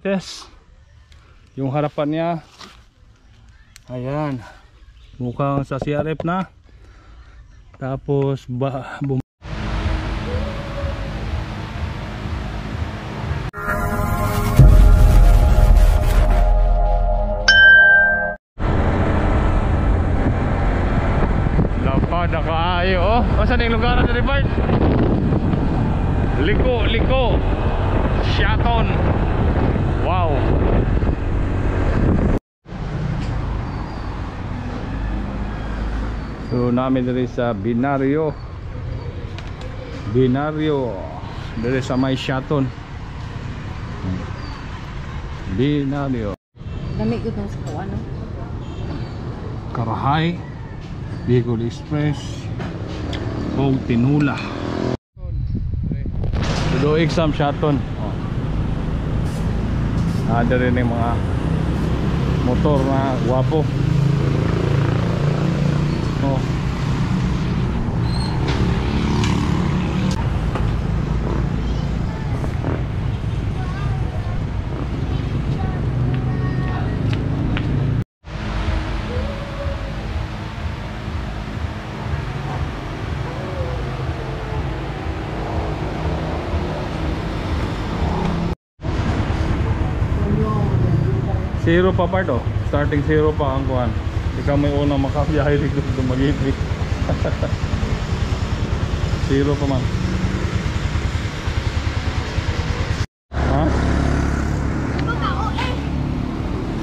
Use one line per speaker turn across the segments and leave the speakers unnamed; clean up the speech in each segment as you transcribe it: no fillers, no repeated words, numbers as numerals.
Test yung harapan niya. Ayan, mukhang sa CRF na. Tapos lapad na kaayo. Oh, saan yung lugar na Bart? Liko Shaton. Wow. So namin diri sa Binario diri sa may Shaton. Binario.
Dami ko dun sa ano?
Karahay, Bicol Express, o Tinula. Do exam Shaton. Ada rin yung mga motor na guwapo. Oh. Zero pa part oh. Starting zero pa ang kuhan. Ikaw may unang makabiyahe dito sa Magiti. Zero pa man. Ha?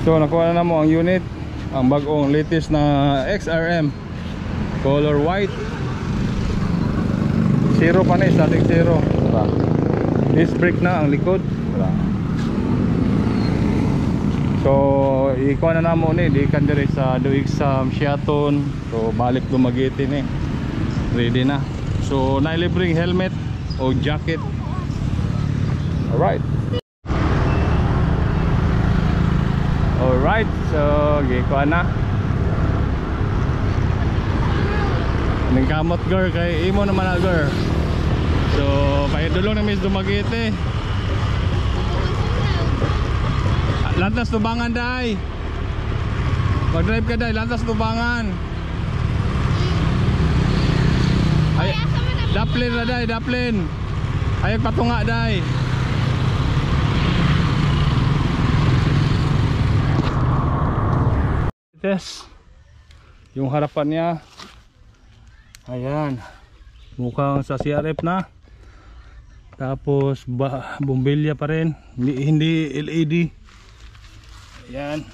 So nakuha na mo ang unit. Ang bagong latest na XRM color white. Zero pa na, starting zero. Disc brake na ang likod. So ikuha na namo ni di kan dire sa Duig sa Shaton. So balik Dumaguete ni. Ready na. So nailibring helmet o jacket. Alright. Alright, so gikuha na. Ning kamot girl kay imo naman na girl. So paidulong na Miss Dumaguete. Lantas Tubangan day. Mag-drive ka day, lantas Tubangan. Ay, Daplin na day, Daplin. Ay patunga day. Test yung harapan niya. Ayan, mukhang sa CRF na. Tapos bombilya pa rin, hindi LED. Ayan,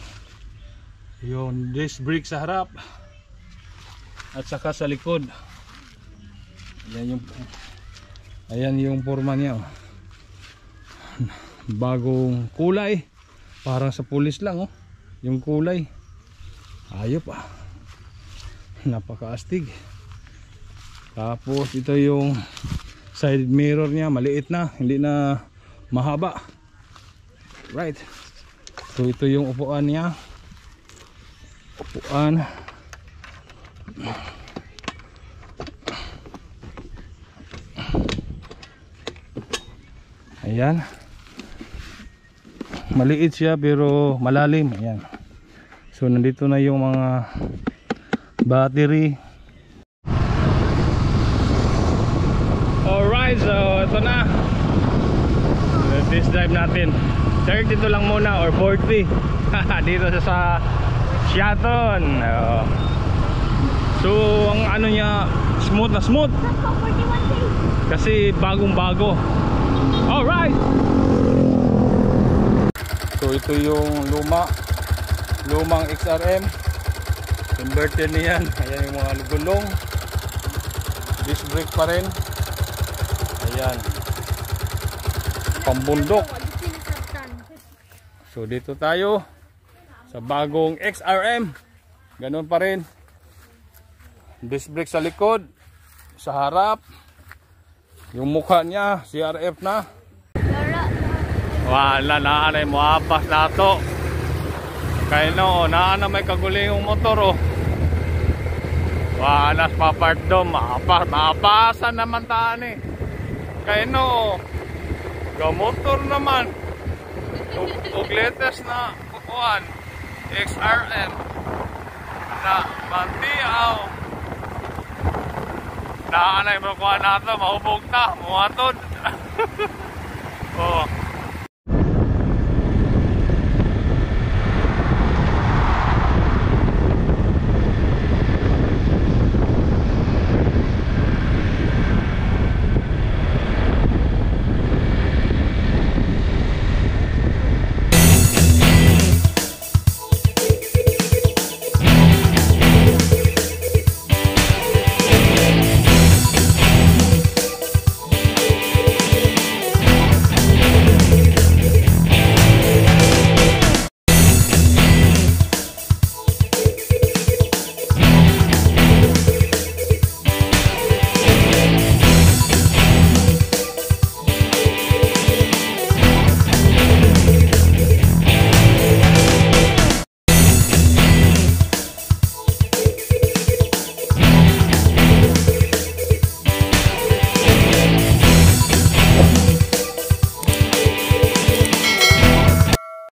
yung disc brake sa harap at saka sa likod. Ayan yung forma niya oh. Bagong kulay, parang sa pulis lang oh. Yung kulay ayop ah, napakaastig. Tapos ito yung side mirror niya, maliit na, hindi na mahaba. Right. So ito yung upuan niya. Upuan. Ayan. Maliit siya pero malalim. Ayan. So nandito na yung mga battery. Alright, so ito na. Test drive natin. 30 lang muna or 40 dito sa Shaton. So ang ano niya, smooth na smooth kasi bagong bago. Alright, so ito yung lumang XRM converter niyan. Ayan yung mga gulong, disc brake pa rin. Ayan, pambundok. So dito tayo sa bagong XRM. Ganun pa rin. Disc brake sa likod, sa harap. Yung mukha niya CRF na. Wala na anay mo apas na to. Kaya no, na may kaguling yung motor oh. Wala pa part do, mapasan naman taan eh. Kaya no, gamotor naman. ug latest na kukuan XRM na mantiaw. Naanay mo kuan nato mahubog ta, muhatod.